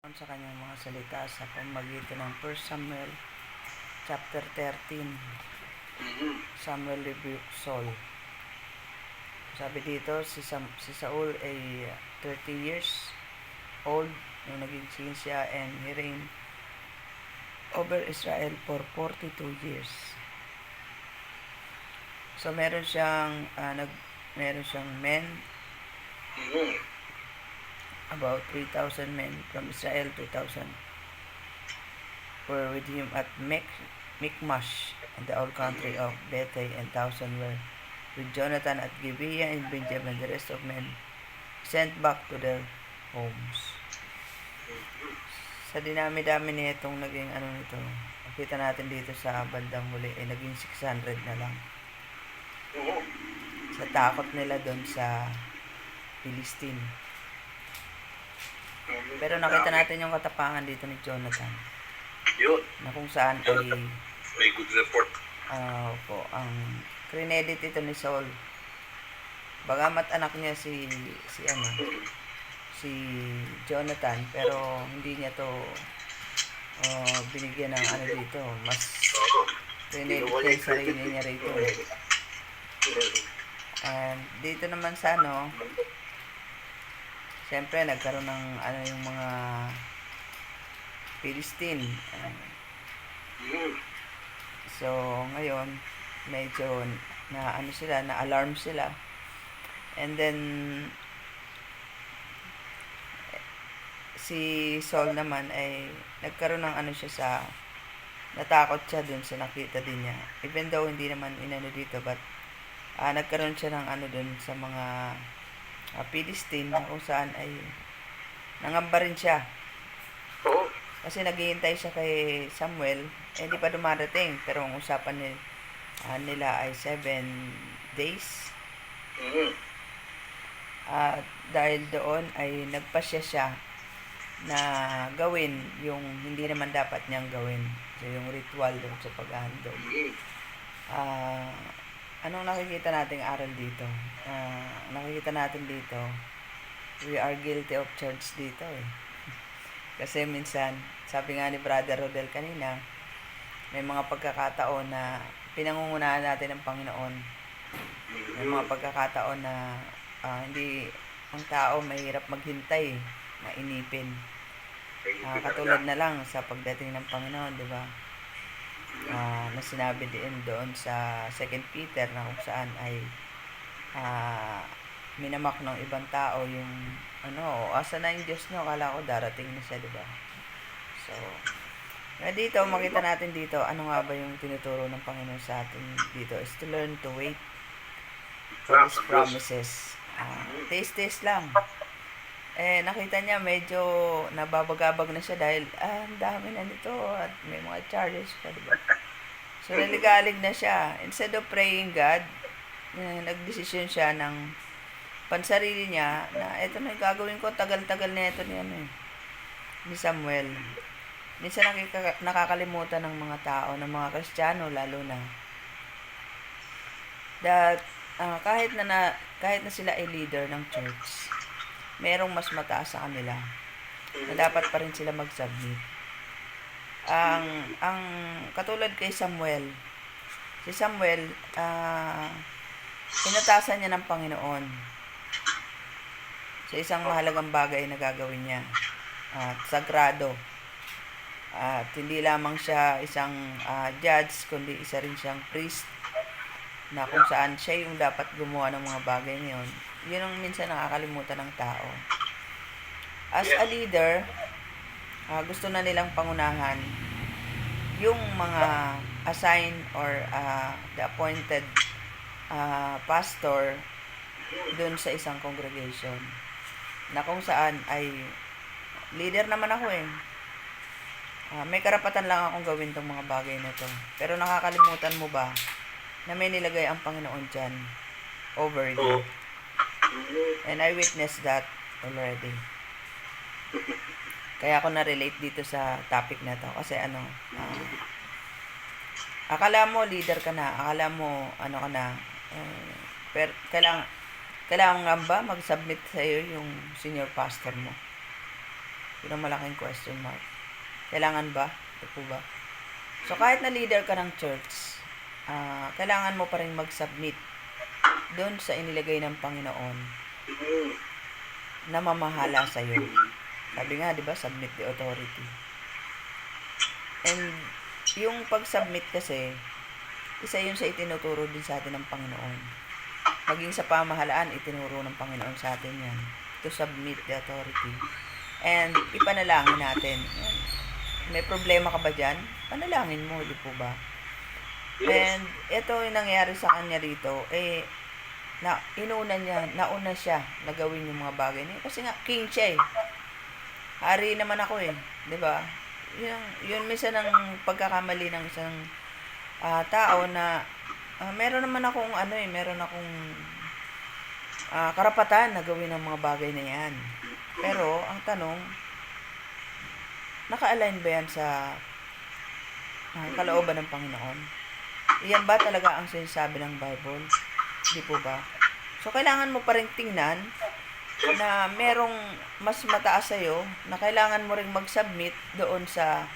Sa kanyang mga salita sa pamamagitan ng 1 Samuel chapter 13. Samuel rebuked Saul. Sabi dito, si Saul ay 30 years old nung naging king siya, and he reigned over Israel for 42 years. So meron siyang men, about 3,000 men from Israel. 2,000 were with him at Michmash and the old country of Bethel, and 1,000 were with Jonathan at Gibeah and Benjamin. The rest of men sent back to their homes. Sa dinami-dami nitong naging nito, nakita natin dito sa bandang huli ay naging 600 na lang. Sa takot nila doon sa Philistine. Pero nakita natin yung katapangan dito ni Jonathan. Yun. Na kung saan ay may good report. ang credit ito ni Saul. Bagamat anak niya si Jonathan, pero hindi niya to binigyan ng dito. Mas credit niya sarili niya rito. And dito naman sa siyempre nagkaroon ng yung mga Philistine. So ngayon medyo na-alarm sila. And then si Saul naman ay nagkaroon ng natakot siya dun sa nakita din niya. Even though hindi naman dito, but nagkaroon siya ng dun sa mga Philistine, na kung saan ay nangamba rin siya. Kasi naghihintay siya kay Samuel, hindi pa dumarating. Pero ang usapan nila ay 7 days. Dahil doon ay nagpasya siya na gawin yung hindi naman dapat niyang gawin. So yung ritual doon sa paghahandog. Anong nakikita nating aral dito? Nakikita natin dito, we are guilty of charge dito eh. Kasi minsan, sabi nga ni Brother Rodel kanina, may mga pagkakataon na pinangungunahan natin ng Panginoon. May mga pagkakataon na hindi ang tao mahirap maghintay, mainipin. Katulad na lang sa pagdating ng Panginoon, di ba? Na sinabi din doon sa 2 Peter na kung saan ay minamak ng ibang tao yung asa na yung Diyos no, akala ko darating na siya, diba? So dito makita natin dito ano nga ba yung tinuturo ng Panginoon sa atin dito is to learn to wait for His promises. Taste lang. Nakita niya medyo nababagabag na siya dahil ang dami na nito at may mga charges pa, diba? So naligalig na siya. Instead of praying God, nagdesisyon siya ng pansarili niya na ito na yung gagawin ko, tagal-tagal na ito ni Samuel. Minsan nakakalimutan ng mga tao, ng mga Kristiyano lalo na, that kahit na sila ay leader ng church, merong mas mataas sa kanila na dapat pa rin sila mag-submit. Ang katulad kay Samuel, si Samuel, inatasan niya ng Panginoon sa isang mahalagang bagay na gagawin niya, sagrado. At hindi lamang siya isang judge, kundi isa rin siyang priest, na kung saan siya yung dapat gumawa ng mga bagay niyon. Yun ang minsan nakakalimutan ng tao. As a leader, gusto na nilang pangunahan yung mga assigned or the appointed pastor dun sa isang congregation, na kung saan ay leader naman ako eh. May karapatan lang akong gawin tong mga bagay na to. Pero nakakalimutan mo ba na may nilagay ang Panginoon dyan over you? And I witnessed that already. Kaya ako na-relate dito sa topic na to. Kasi akala mo leader ka na, akala mo ka na, pero kailangan nga ba mag-submit sa iyo yung senior pastor mo? Yun ang malaking question mark. Kailangan ba? Ito po ba? So, kahit na leader ka ng church, kailangan mo pa rin mag-submit doon sa inilagay ng Panginoon na mamahala sa'yo. Sabi nga, di ba, submit the authority. And yung pag-submit kasi, isa yun sa itinuturo din sa atin ng Panginoon. Maging sa pamahalaan, itinuro ng Panginoon sa atin yan. To submit the authority. And ipanalangin natin. May problema ka ba dyan? Panalangin mo, di po ba? And ito yung nangyari sa kanya rito, nauna siya na gawin yung mga bagay niya. Kasi nga, king siya eh. Hari naman ako eh. Di ba? Yun minsan ang pagkakamali ng isang tao na meron naman akong karapatan na gawin ang mga bagay na yan. Pero, ang tanong, naka-align ba yan sa kalooban ng Panginoon? Iyan ba talaga ang sinasabi ng Bible? Di po ba? So, kailangan mo pa rin tingnan na merong mas mataas sa'yo na kailangan mo rin mag-submit doon sa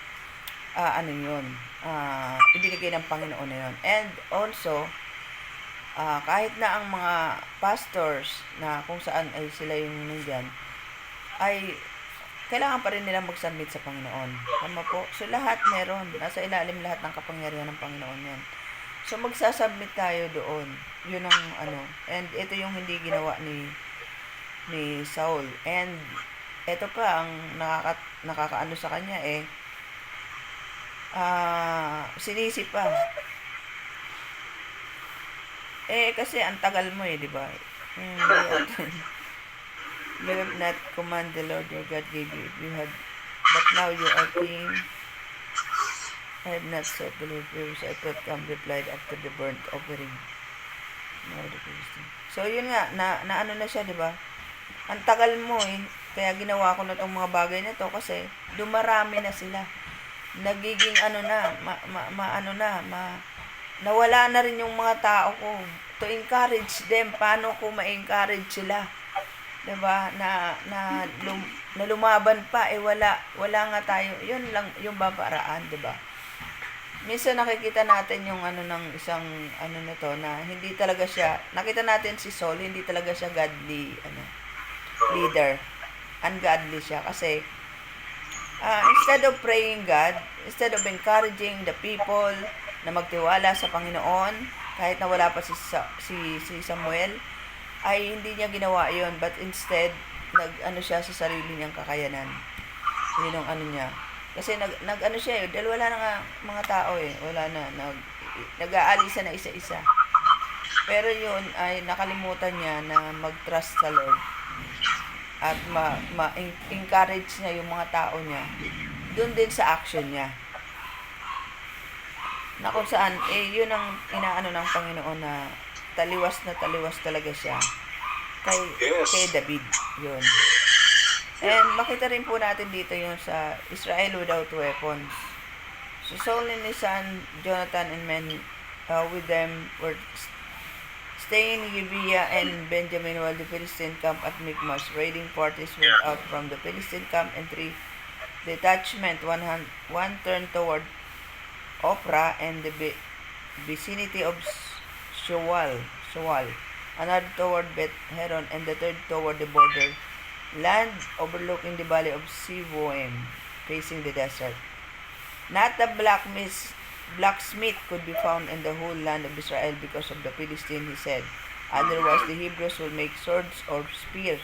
ibinigay ng Panginoon na yun. And also, kahit na ang mga pastors na kung saan ay sila yung nandyan, ay kailangan pa rin nila mag-submit sa Panginoon. Tama po? So, lahat meron. Nasa ilalim lahat ng kapangyarihan ng Panginoon yan. So, magsasubmit tayo doon. Yun ang And ito yung hindi ginawa ni Saul. And ito pa ang nakakaano sa kanya sinisi pa. Kasi ang tagal mo di ba? You have not command the Lord your God gave you. But now you are king. I have not sought the Lord prayers. I thought come replied after the burnt offering. No, the Philistine. So, yun nga, na na siya, di ba? Ang tagal mo kaya ginawa ko na itong mga bagay na to kasi dumarami na sila. Nagiging nawala na rin yung mga tao ko. To encourage them, paano ko ma-encourage sila? Diba? Na lumaban pa, wala nga tayo. Yun lang, yung baparaan, diba? Minsan nakikita natin yung ng isang na to, na hindi talaga siya, nakita natin si Saul, hindi talaga siya godly, leader. Ungodly siya. Kasi, instead of praying God, instead of encouraging the people na magtiwala sa Panginoon, kahit na wala pa si Samuel, ay hindi niya ginawa yon, but instead siya sa sarili niyang kakayanan. Yun ang niya. Kasi siya dahil wala na nga mga tao wala na, nag-aalisa na isa-isa. Pero yun ay nakalimutan niya na mag-trust sa Lord at ma-encourage niya yung mga tao niya doon din sa action niya. Na kung saan yun ang inaano ng Panginoon na taliwas talaga siya kay David. Yun. And makita rin po natin dito yung sa Israel without weapons. So Saul and his son Jonathan and men with them were staying in Gibeah and Benjamin while the Philistine camp at Michmash. Raiding parties went out from the Philistine camp and 3 detachments. One turned toward Ophrah and the vicinity of Shoal, another toward Beth Heron, and the third toward the border land overlooking the valley of Sivoim, facing the desert. Not a blacksmith could be found in the whole land of Israel because of the Philistine, he said. Otherwise, the Hebrews will make swords or spears.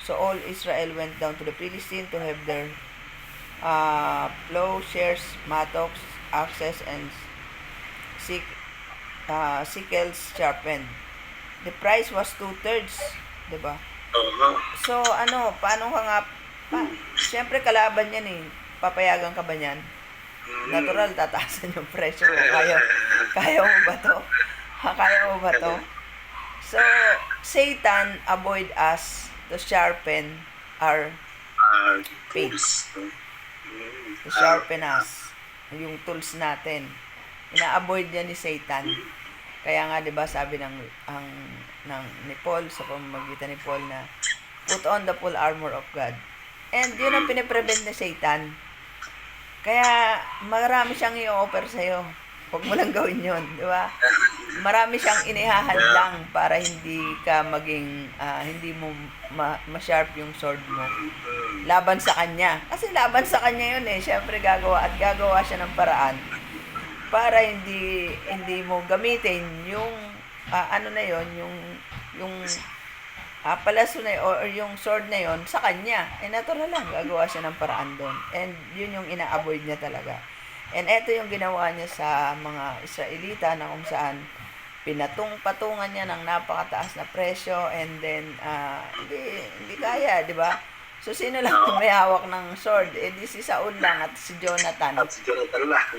So all Israel went down to the Philistine to have their plowshares, mattocks, axes, and sickles sharpened. The price was 2/3, diba? So, paano ka nga, siyempre kalaban yan papayagan ka ba yan? Natural, tataasan yung presyo mo. Kaya mo ba to? Kaya mo ba to? So, Satan avoid us to sharpen our faith. To sharpen us. Yung tools natin. Ina-avoid niya ni Satan. Kaya nga 'di ba sabi ni Paul sa pamamagitan ni Paul na put on the full armor of God. And yun ang piniprevent ni Satan. Kaya marami siyang i-offer sa'yo. Huwag mo lang gawin yun, di ba? Marami siyang inihahadlang para hindi ka maging, hindi mo ma-sharp yung sword mo. Laban sa kanya. Kasi laban sa kanya yun eh. Siyempre gagawa siya ng paraan para hindi mo gamitin yung ano na yon, yung palaso na yun, or yung sword na yon sa kanya. Natural lang, gagawa siya ng paraan doon. And yun yung ina-avoid niya talaga. And eto yung ginawa niya sa mga Israelita na kung saan patungan niya ng napakataas na presyo, and then hindi kaya, di ba? So sino lang may hawak ng sword? Di si Saul lang at si Jonathan. At si Jonathan lang.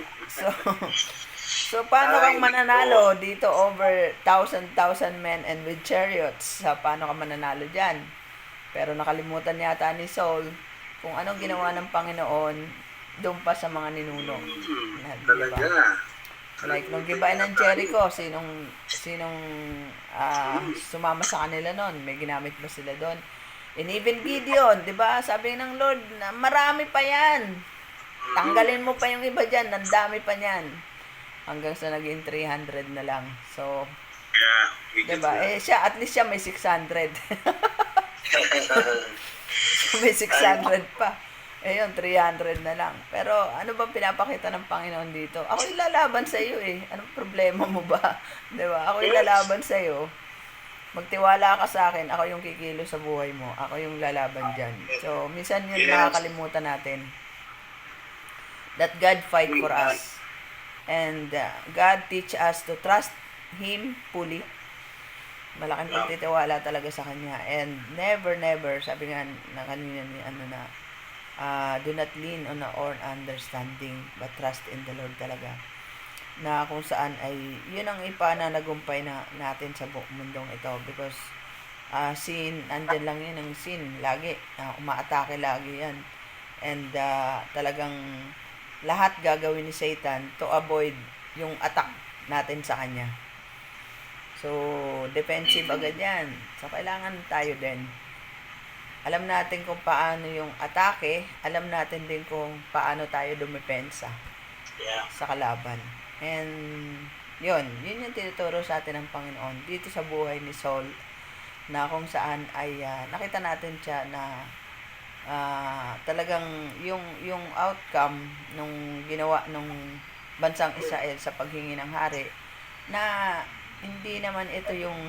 So paano kang mananalo dito over 1,000 men and with chariots? Paano ka mananalo diyan? Pero nakalimutan yata ni Saul kung anong ginawa ng Panginoon doon pa sa mga ninuno. Talaga. Diba? Like nung gibain ng Jericho, sinong sumama sa kanila noon? May ginamit ba sila doon? And even Gideon, 'di ba? Sabi ng Lord, na marami pa 'yan. Tanggalin mo pa yung iba diyan, ang dami pa niyan. Hanggang sa naging 300 na lang. So, Yeah. 'di ba? Siya at least siya may 600. May 600 pa. Yun, 300 na lang. Pero ano bang pinapakita ng Panginoon dito? Ako ilalaban sa iyo eh. Anong problema mo ba? 'Di ba? Ako ilalaban sa iyo. Magtiwala ka sa akin, ako yung kikilo sa buhay mo. Ako yung lalaban diyan. So, minsan yun nakakalimutan natin. That God fight for us. And God teach us to trust Him fully. Malaking pagtitiwala talaga sa Kanya. And never, sabi nga na kanina ni do not lean on our understanding, but trust in the Lord talaga. Na kung saan ay, yun ang ipananagumpay natin sa mundong ito. Because sin, andyan lang yun ang sin. Lagi, umaatake lagi yan. And talagang lahat gagawin ni Satan to avoid yung attack natin sa kanya. So, defensive agad yan. So, kailangan tayo din. Alam natin kung paano yung atake, alam natin din kung paano tayo dumepensa sa kalaban. And, yun yung tinuturo sa atin ng Panginoon dito sa buhay ni Saul, na kung saan ay nakita natin siya na talagang yung outcome nung ginawa nung bansang Israel sa paghingi ng hari, na hindi naman ito yung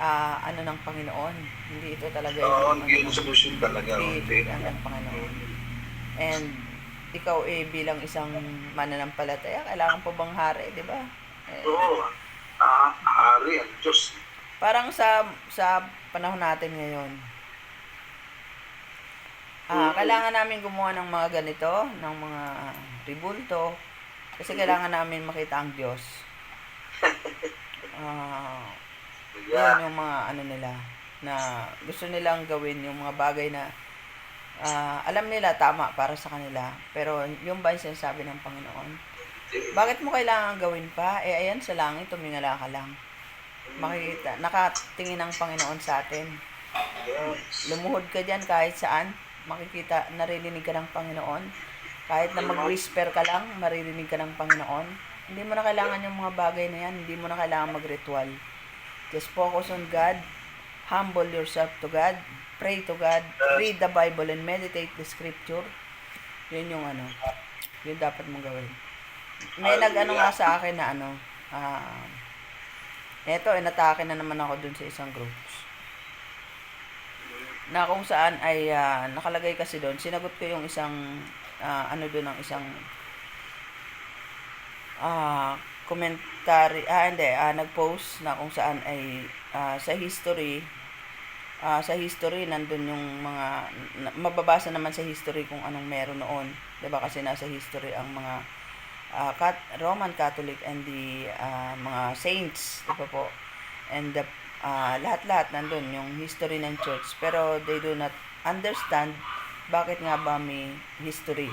ano ng Panginoon. Hindi ito talaga yung solution talaga. ng Panginoon. And ikaw bilang isang mananampalataya, kailangan pa bang hari, di ba? Oo. Hari ang Diyos. Parang sa panahon natin ngayon, kailangan namin gumawa ng mga ganito, ng mga ribulto, kasi kailangan namin makita ang Diyos. Yan yung mga ano nila, na gusto nilang gawin yung mga bagay na alam nila tama para sa kanila, pero yung ba yung sinasabi ng Panginoon? Bakit mo kailangan gawin pa? Ayan sa langit, tumingala ka lang. Makikita, nakatingin ang Panginoon sa atin. Lumuhod ka dyan kahit saan, makikita, naririnig ka ng Panginoon. Kahit na mag-whisper ka lang, maririnig ka ng Panginoon. Hindi mo na kailangan yung mga bagay na yan, hindi mo na kailangan mag-ritual. Just focus on God, humble yourself to God, pray to God, read the Bible and meditate the scripture. Yun yung yun dapat mong gawin. May nga sa akin na eto, inatake na naman ako dun sa isang groups. Na kung saan ay nakalagay kasi doon, sinagot ko yung isang doon ang isang commentary, nag-post na kung saan ay sa history nandun yung mga mababasa naman sa history kung anong meron noon, 'di ba? Kasi nasa history ang mga Roman Catholic and the mga saints, 'di ba po? And the lahat-lahat nandun yung history ng church, pero they do not understand bakit nga ba may history.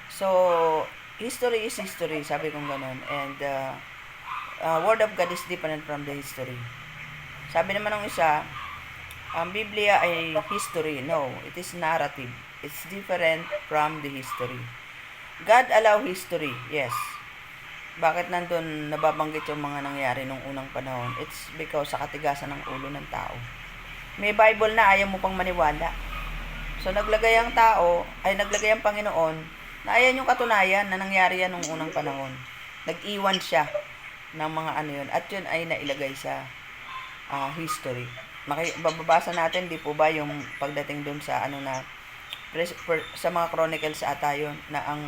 So, history is history, sabi kong ganun. And Word of God is different from the history. Sabi naman ng isa, ang Biblia ay history. No, it is narrative. It's different from the history. God allow history, yes. Bakit nandun nababanggit yung mga nangyari nung unang panahon? It's because sa katigasan ng ulo ng tao. May Bible na ayaw mo pang maniwala. So naglagay ang Panginoon na ayan yung katunayan na nangyari yan nung unang panahon. Nag-iwan siya ng mga ano yun. At yun ay nailagay sa history. Bababasa natin, di po ba, yung pagdating dun sa ano na sa mga chronicles ata yun, na ang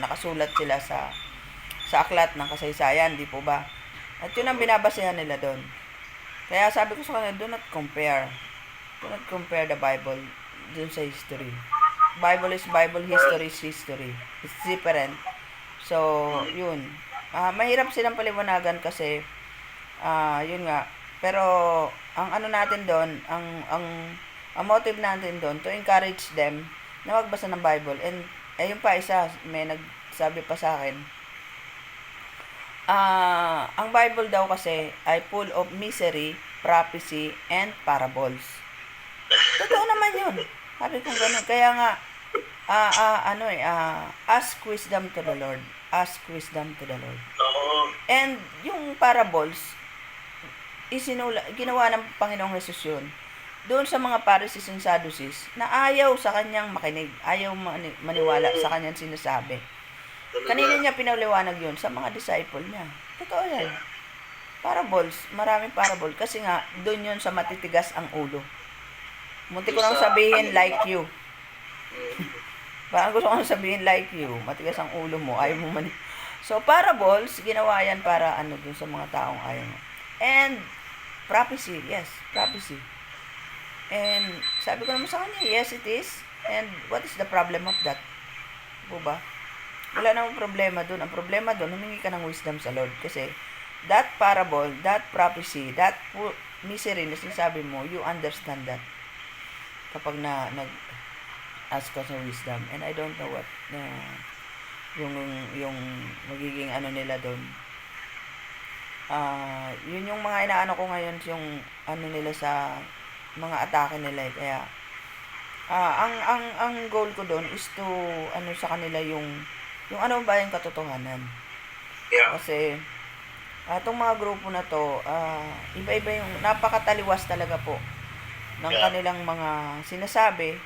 nakasulat sila sa aklat ng kasaysayan, di po ba? At yun ang binabasehan nila doon. Kaya sabi ko sa kanila, do not compare. Do not compare the Bible dun sa history. Bible is Bible, history is history. It's different. So, yun. Mahirap silang paliwanagan kasi, yun nga. Pero, ang ano natin doon, ang motive natin doon, to encourage them na magbasa ng Bible. And, ayun pa isa, may nagsabi pa sa akin, ang Bible daw kasi ay full of misery, prophecy, and parables. Totoo naman yun. Sabi kong ganun. Kaya nga, ask wisdom to the Lord. Ask wisdom to the Lord. And yung parables, ginawa ng Panginoong Hesus yun doon sa mga Pharisees and Sadducees na ayaw sa kanyang makinig, ayaw maniwala sa kanyang sinasabi. Kanina niya pinaliwanag yun sa mga disciple niya. Totoo yan. Parables, maraming parable. Kasi nga, doon yun sa matitigas ang ulo. Munti ko lang sabihin like you. Parang gusto ko lang sabihin like you. Matigas ang ulo mo, ayaw mo man. So, parables, ginawa yan para ano dun sa mga taong ayaw mo. And, prophecy, yes, prophecy. And, sabi ko naman sa kanya, yes it is. And, what is the problem of that? Po ba? Wala namang problema dun. Ang problema dun, humingi ka ng wisdom sa Lord. Kasi, that parable, that prophecy, that misery na sinasabi mo, you understand that. Kapag nag-ask ka sa wisdom. And I don't know what, yung magiging ano nila dun. Yun yung mga inaano ko ngayon, yung ano nila sa mga atake nila. Kaya, ang goal ko dun is to, ano sa kanila yung ano ba yung katotohanan. Yeah. Kasi, itong mga grupo na to, iba-iba yung, napakataliwas talaga po ng kanilang mga sinasabi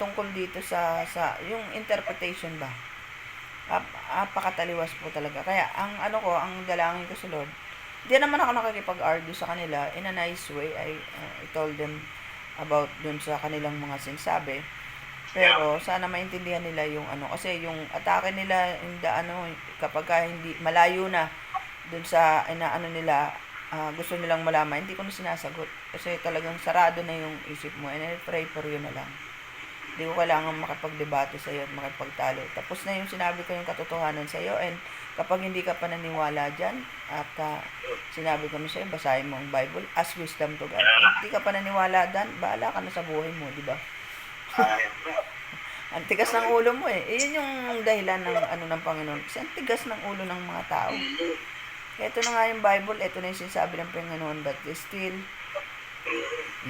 tungkol dito sa yung interpretation ba. Napakataliwas po talaga. Kaya, ang dalangin ko sa Lord, hindi naman ako nakikipag-argue sa kanila in a nice way. I told them about dun sa kanilang mga sinasabi. Pero sana maintindihan nila yung ano, kasi yung atake nila hindi kapag hindi malayo na dun sa inaano nila, gusto nilang malaman, hindi ko na sinasagot kasi talagang sarado na yung isip mo, and I pray for you na lang. Hindi ko kailangan makipagdebate sa iyo at makipagtalo. Tapos na yung sinabi ko yung katotohanan sa iyo, and kapag hindi ka pa naniwala diyan at sinabi ko na sa iyo, basahin mo ang Bible, ask wisdom to God. Hindi ka pa naniwala diyan, bahala ka na sa buhay mo, di ba? Ang tigas ng ulo mo eh. Iyon yung dahilan ng Panginoon. Kasi ang tigas ng ulo ng mga tao. Ito na nga yung Bible, ito na yung sinasabi ng Panginoon, but they still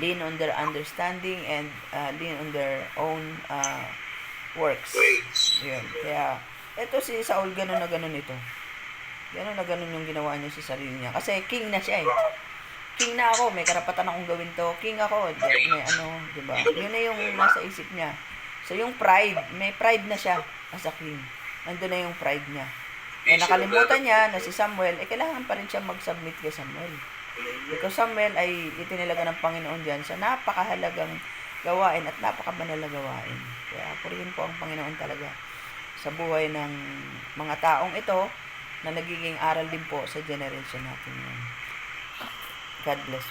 lean on their understanding and lean on their own works. Yun. Kaya, ito si Saul, ganun na ganun ito. Ganun na ganun yung ginawa niya sa sarili niya. Kasi king na siya eh. King na ako, may karapatan akong gawin to. King ako, may diba? Yun na yung nasa isip niya. So, yung pride, may pride na siya as a king. Nandun na yung pride niya. Eh, nakalimutan niya na si Samuel, kailangan pa rin siya mag-submit kay Samuel. Because Samuel ay itinilaga ng Panginoon dyan sa napakahalagang gawain at napakabanal na gawain. Kaya, purihin po ang Panginoon talaga sa buhay ng mga taong ito na nagiging aral din po sa generation natin ngayon. God bless.